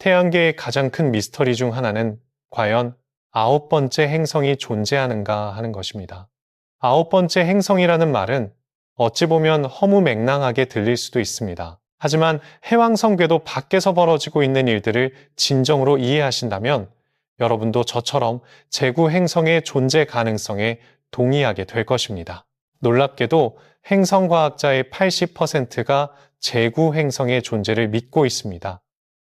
태양계의 가장 큰 미스터리 중 하나는 과연 9번째 행성이 존재하는가 하는 것입니다. 9번째 행성이라는 말은 어찌 보면 허무맹랑하게 들릴 수도 있습니다. 하지만 해왕성 궤도 밖에서 벌어지고 있는 일들을 진정으로 이해하신다면 여러분도 저처럼 제구 행성의 존재 가능성에 동의하게 될 것입니다. 놀랍게도 행성과학자의 80%가 제구 행성의 존재를 믿고 있습니다.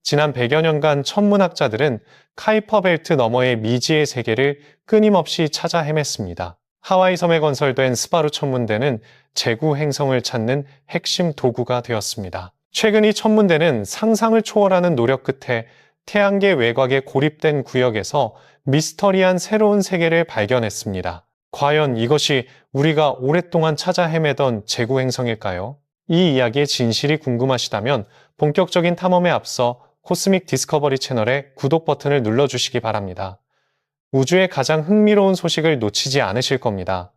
지난 100여 년간 천문학자들은 카이퍼 벨트 너머의 미지의 세계를 끊임없이 찾아 헤맸습니다. 하와이 섬에 건설된 스바루 천문대는 제구 행성을 찾는 핵심 도구가 되었습니다. 최근 이 천문대는 상상을 초월하는 노력 끝에 태양계 외곽에 고립된 구역에서 미스터리한 새로운 세계를 발견했습니다. 과연 이것이 우리가 오랫동안 찾아 헤매던 제구 행성일까요? 이 이야기의 진실이 궁금하시다면 본격적인 탐험에 앞서 코스믹 디스커버리 채널의 구독 버튼을 눌러주시기 바랍니다. 우주의 가장 흥미로운 소식을 놓치지 않으실 겁니다.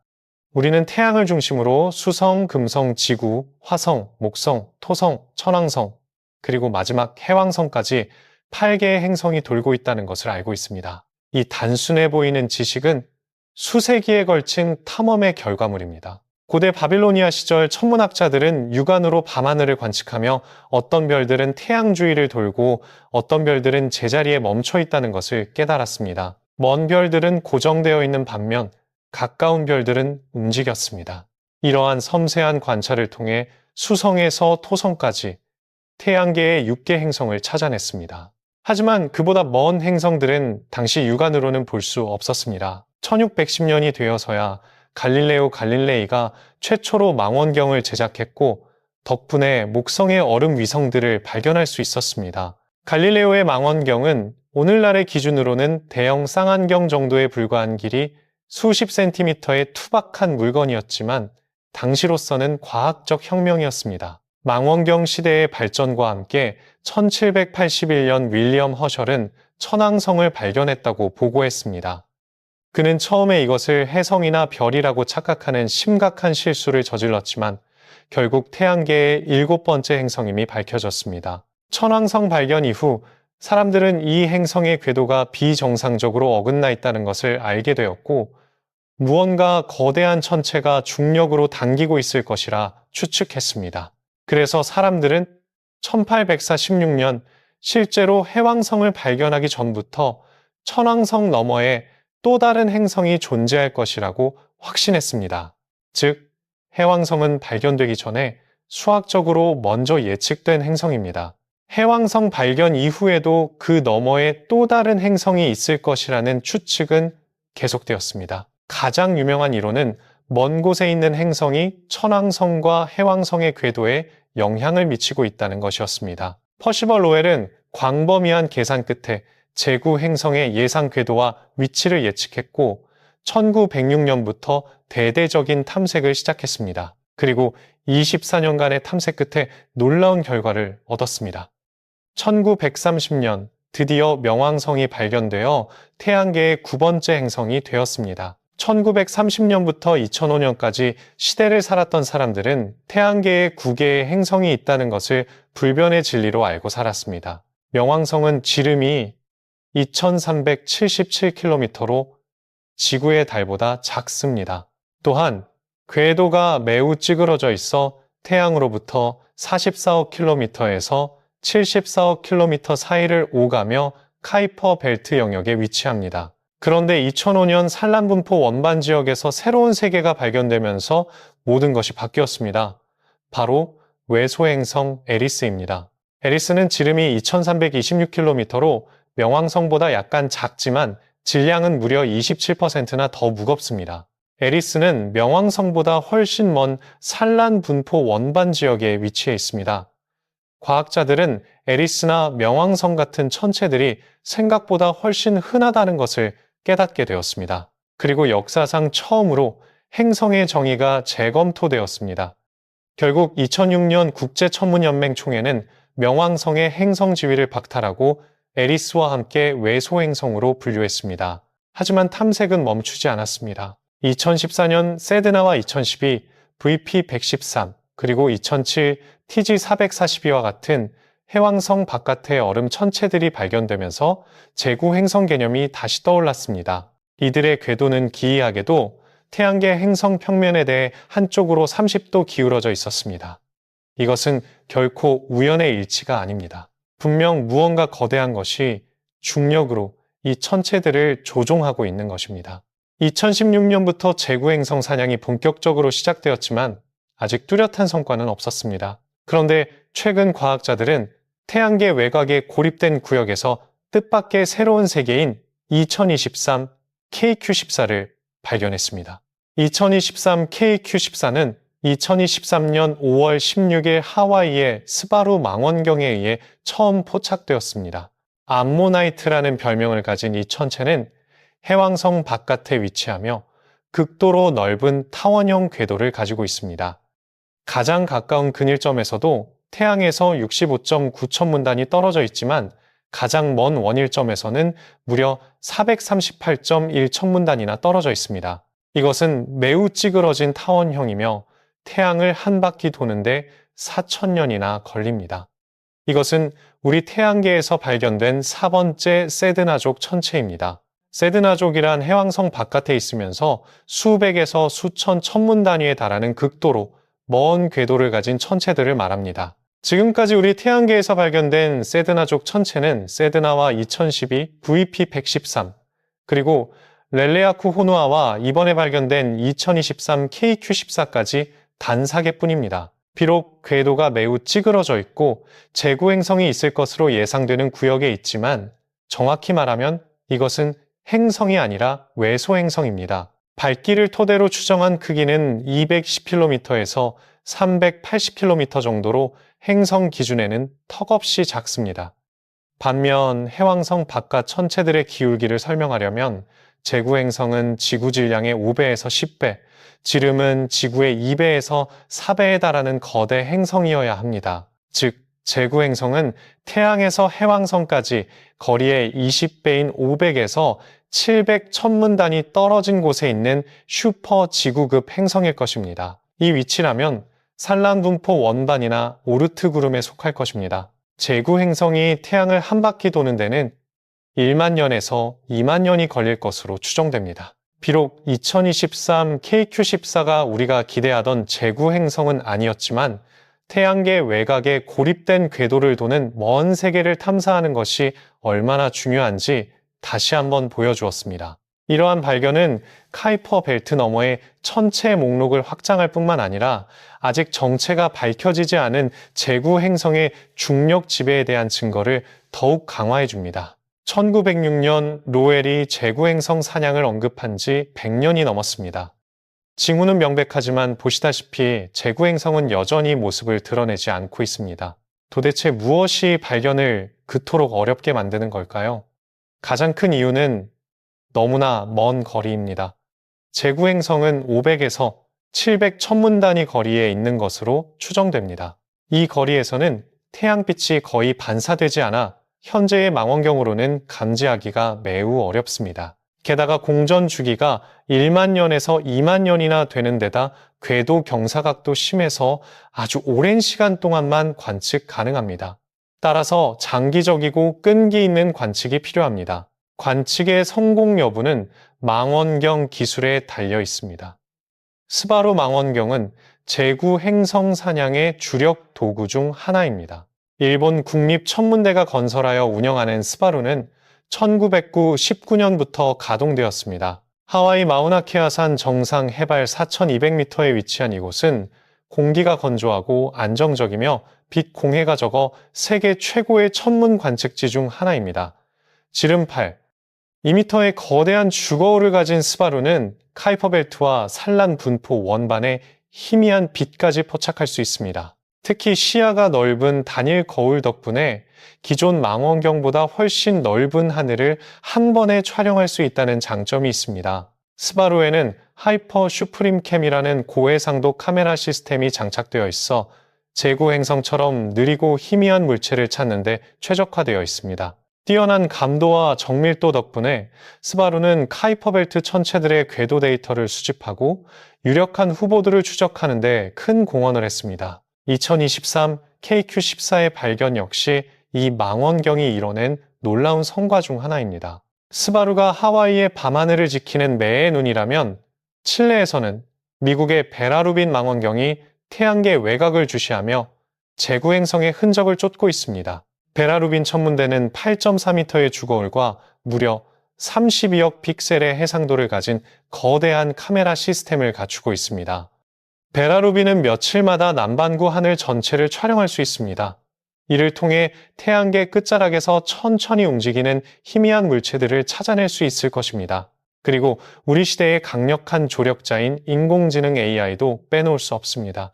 우리는 태양을 중심으로 수성, 금성, 지구, 화성, 목성, 토성, 천왕성, 그리고 마지막 해왕성까지 8개의 행성이 돌고 있다는 것을 알고 있습니다. 이 단순해 보이는 지식은 수세기에 걸친 탐험의 결과물입니다. 고대 바빌로니아 시절 천문학자들은 육안으로 밤하늘을 관측하며 어떤 별들은 태양 주위를 돌고 어떤 별들은 제자리에 멈춰 있다는 것을 깨달았습니다. 먼 별들은 고정되어 있는 반면 가까운 별들은 움직였습니다. 이러한 섬세한 관찰을 통해 수성에서 토성까지 태양계의 6개 행성을 찾아냈습니다. 하지만 그보다 먼 행성들은 당시 육안으로는 볼 수 없었습니다. 1610년이 되어서야 갈릴레오 갈릴레이가 최초로 망원경을 제작했고 덕분에 목성의 얼음 위성들을 발견할 수 있었습니다. 갈릴레오의 망원경은 오늘날의 기준으로는 대형 쌍안경 정도에 불과한 길이 수십 센티미터의 투박한 물건이었지만 당시로서는 과학적 혁명이었습니다. 망원경 시대의 발전과 함께 1781년 윌리엄 허셜은 천왕성을 발견했다고 보고했습니다. 그는 처음에 이것을 혜성이나 별이라고 착각하는 심각한 실수를 저질렀지만 결국 태양계의 7번째 행성임이 밝혀졌습니다. 천왕성 발견 이후 사람들은 이 행성의 궤도가 비정상적으로 어긋나 있다는 것을 알게 되었고 무언가 거대한 천체가 중력으로 당기고 있을 것이라 추측했습니다. 그래서 사람들은 1846년 실제로 해왕성을 발견하기 전부터 천왕성 너머에 또 다른 행성이 존재할 것이라고 확신했습니다. 즉, 해왕성은 발견되기 전에 수학적으로 먼저 예측된 행성입니다. 해왕성 발견 이후에도 그 너머에 또 다른 행성이 있을 것이라는 추측은 계속되었습니다. 가장 유명한 이론은 먼 곳에 있는 행성이 천왕성과 해왕성의 궤도에 영향을 미치고 있다는 것이었습니다. 퍼시벌 로웰은 광범위한 계산 끝에 제구 행성의 예상 궤도와 위치를 예측했고 1906년부터 대대적인 탐색을 시작했습니다. 그리고 24년간의 탐색 끝에 놀라운 결과를 얻었습니다. 1930년 드디어 명왕성이 발견되어 태양계의 9번째 행성이 되었습니다. 1930년부터 2005년까지 시대를 살았던 사람들은 태양계에 9개의 행성이 있다는 것을 불변의 진리로 알고 살았습니다. 명왕성은 지름이 2377km로 지구의 달보다 작습니다. 또한 궤도가 매우 찌그러져 있어 태양으로부터 44억 km에서 74억 km 사이를 오가며 카이퍼 벨트 영역에 위치합니다. 그런데 2005년 산란분포 원반 지역에서 새로운 세계가 발견되면서 모든 것이 바뀌었습니다. 바로 외소행성 에리스입니다. 에리스는 지름이 2326km로 명왕성보다 약간 작지만 질량은 무려 27%나 더 무겁습니다. 에리스는 명왕성보다 훨씬 먼 산란분포 원반 지역에 위치해 있습니다. 과학자들은 에리스나 명왕성 같은 천체들이 생각보다 훨씬 흔하다는 것을 깨닫게 되었습니다. 그리고 역사상 처음으로 행성의 정의가 재검토되었습니다. 결국 2006년 국제천문연맹 총회는 명왕성의 행성 지위를 박탈하고 에리스와 함께 외소행성으로 분류했습니다. 하지만 탐색은 멈추지 않았습니다. 2014년 세드나와 2012 VP113 그리고 2007 TG442와 같은 해왕성 바깥의 얼음 천체들이 발견되면서 제구 행성 개념이 다시 떠올랐습니다. 이들의 궤도는 기이하게도 태양계 행성 평면에 대해 한쪽으로 30도 기울어져 있었습니다. 이것은 결코 우연의 일치가 아닙니다. 분명 무언가 거대한 것이 중력으로 이 천체들을 조종하고 있는 것입니다. 2016년부터 제구 행성 사냥이 본격적으로 시작되었지만 아직 뚜렷한 성과는 없었습니다. 그런데 최근 과학자들은 태양계 외곽의 고립된 구역에서 뜻밖의 새로운 세계인 2023 KQ14를 발견했습니다. 2023 KQ14는 2023년 5월 16일 하와이의 스바루 망원경에 의해 처음 포착되었습니다. 암모나이트라는 별명을 가진 이 천체는 해왕성 바깥에 위치하며 극도로 넓은 타원형 궤도를 가지고 있습니다. 가장 가까운 근일점에서도 태양에서 65.9천문단이 떨어져 있지만 가장 먼 원일점에서는 무려 438.1천문단이나 떨어져 있습니다. 이것은 매우 찌그러진 타원형이며 태양을 한 바퀴 도는데 4천년이나 걸립니다. 이것은 우리 태양계에서 발견된 4번째 세드나족 천체입니다. 세드나족이란 해왕성 바깥에 있으면서 수백에서 수천 천문 단위에 달하는 극도로 먼 궤도를 가진 천체들을 말합니다. 지금까지 우리 태양계에서 발견된 세드나족 천체는 세드나와 2012 VP113, 그리고 렐레아쿠 호누아와 이번에 발견된 2023 KQ14까지 단사계뿐입니다. 비록 궤도가 매우 찌그러져 있고 제구 행성이 있을 것으로 예상되는 구역에 있지만 정확히 말하면 이것은 행성이 아니라 외소 행성입니다. 밝기를 토대로 추정한 크기는 210km에서 380km 정도로 행성 기준에는 턱없이 작습니다. 반면 해왕성 바깥 천체들의 기울기를 설명하려면 제구 행성은 지구 질량의 5배에서 10배, 지름은 지구의 2배에서 4배에 달하는 거대 행성이어야 합니다. 즉, 제구 행성은 태양에서 해왕성까지 거리의 20배인 500에서 700 천문단이 떨어진 곳에 있는 슈퍼 지구급 행성일 것입니다. 이 위치라면 산란분포 원반이나 오르트 구름에 속할 것입니다. 제구 행성이 태양을 한 바퀴 도는 데는 1만 년에서 2만 년이 걸릴 것으로 추정됩니다. 비록 2023 KQ14가 우리가 기대하던 제구 행성은 아니었지만 태양계 외곽에 고립된 궤도를 도는 먼 세계를 탐사하는 것이 얼마나 중요한지 다시 한번 보여주었습니다. 이러한 발견은 카이퍼 벨트 너머의 천체 목록을 확장할 뿐만 아니라 아직 정체가 밝혀지지 않은 제구 행성의 중력 지배에 대한 증거를 더욱 강화해 줍니다. 1906년 로웰이 제구 행성 사냥을 언급한 지 100년이 넘었습니다. 징후는 명백하지만 보시다시피 제구 행성은 여전히 모습을 드러내지 않고 있습니다. 도대체 무엇이 발견을 그토록 어렵게 만드는 걸까요? 가장 큰 이유는 너무나 먼 거리입니다. 제구 행성은 500에서 700 천문 단위 거리에 있는 것으로 추정됩니다. 이 거리에서는 태양빛이 거의 반사되지 않아 현재의 망원경으로는 감지하기가 매우 어렵습니다. 게다가 공전 주기가 1만 년에서 2만 년이나 되는 데다 궤도 경사각도 심해서 아주 오랜 시간 동안만 관측 가능합니다. 따라서 장기적이고 끈기 있는 관측이 필요합니다. 관측의 성공 여부는 망원경 기술에 달려 있습니다. 스바루 망원경은 제구 행성 사냥의 주력 도구 중 하나입니다. 일본 국립천문대가 건설하여 운영하는 스바루는 1919년부터 가동되었습니다. 하와이 마우나케아산 정상 해발 4,200m에 위치한 이곳은 공기가 건조하고 안정적이며 빛 공해가 적어 세계 최고의 천문 관측지 중 하나입니다. 지름 8, 2m의 거대한 주거울을 가진 스바루는 카이퍼벨트와 산란 분포 원반에 희미한 빛까지 포착할 수 있습니다. 특히 시야가 넓은 단일 거울 덕분에 기존 망원경보다 훨씬 넓은 하늘을 한 번에 촬영할 수 있다는 장점이 있습니다. 스바루에는 하이퍼 슈프림 캠이라는 고해상도 카메라 시스템이 장착되어 있어 제구 행성처럼 느리고 희미한 물체를 찾는 데 최적화되어 있습니다. 뛰어난 감도와 정밀도 덕분에 스바루는 카이퍼벨트 천체들의 궤도 데이터를 수집하고 유력한 후보들을 추적하는 데 큰 공헌을 했습니다. 2023 KQ14의 발견 역시 이 망원경이 이뤄낸 놀라운 성과 중 하나입니다. 스바루가 하와이의 밤하늘을 지키는 매의 눈이라면 칠레에서는 미국의 베라루빈 망원경이 태양계 외곽을 주시하며 제구 행성의 흔적을 쫓고 있습니다. 베라루빈 천문대는 8.4m의 주거울과 무려 32억 픽셀의 해상도를 가진 거대한 카메라 시스템을 갖추고 있습니다. 베라루빈은 며칠마다 남반구 하늘 전체를 촬영할 수 있습니다. 이를 통해 태양계 끝자락에서 천천히 움직이는 희미한 물체들을 찾아낼 수 있을 것입니다. 그리고 우리 시대의 강력한 조력자인 인공지능 AI도 빼놓을 수 없습니다.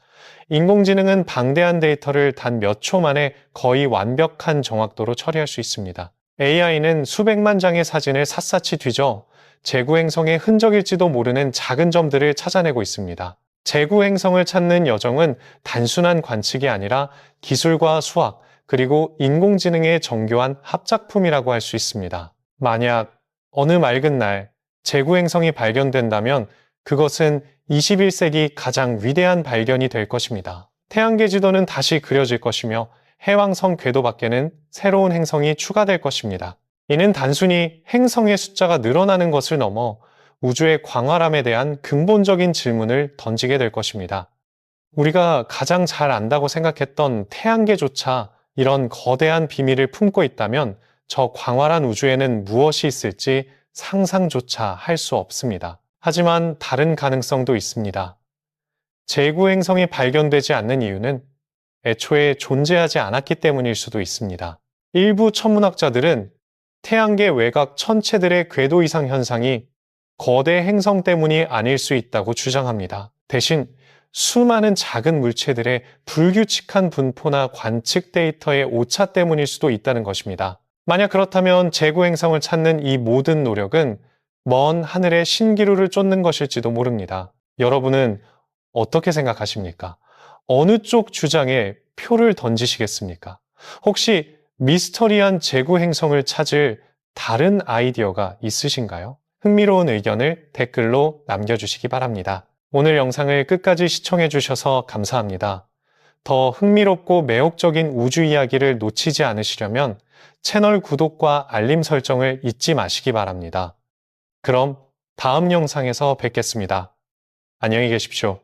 인공지능은 방대한 데이터를 단 몇 초 만에 거의 완벽한 정확도로 처리할 수 있습니다. AI는 수백만 장의 사진을 샅샅이 뒤져 제구 행성의 흔적일지도 모르는 작은 점들을 찾아내고 있습니다. 제구 행성을 찾는 여정은 단순한 관측이 아니라 기술과 수학, 그리고 인공지능의 정교한 합작품이라고 할 수 있습니다. 만약 어느 맑은 날 제구 행성이 발견된다면 그것은 21세기 가장 위대한 발견이 될 것입니다. 태양계 지도는 다시 그려질 것이며 해왕성 궤도 밖에는 새로운 행성이 추가될 것입니다. 이는 단순히 행성의 숫자가 늘어나는 것을 넘어 우주의 광활함에 대한 근본적인 질문을 던지게 될 것입니다. 우리가 가장 잘 안다고 생각했던 태양계조차 이런 거대한 비밀을 품고 있다면 저 광활한 우주에는 무엇이 있을지 상상조차 할 수 없습니다. 하지만 다른 가능성도 있습니다. 제구 행성이 발견되지 않는 이유는 애초에 존재하지 않았기 때문일 수도 있습니다. 일부 천문학자들은 태양계 외곽 천체들의 궤도 이상 현상이 거대 행성 때문이 아닐 수 있다고 주장합니다. 대신 수많은 작은 물체들의 불규칙한 분포나 관측 데이터의 오차 때문일 수도 있다는 것입니다. 만약 그렇다면 제구 행성을 찾는 이 모든 노력은 먼 하늘의 신기루를 쫓는 것일지도 모릅니다. 여러분은 어떻게 생각하십니까? 어느 쪽 주장에 표를 던지시겠습니까? 혹시 미스터리한 제구 행성을 찾을 다른 아이디어가 있으신가요? 흥미로운 의견을 댓글로 남겨주시기 바랍니다. 오늘 영상을 끝까지 시청해 주셔서 감사합니다. 더 흥미롭고 매혹적인 우주 이야기를 놓치지 않으시려면 채널 구독과 알림 설정을 잊지 마시기 바랍니다. 그럼 다음 영상에서 뵙겠습니다. 안녕히 계십시오.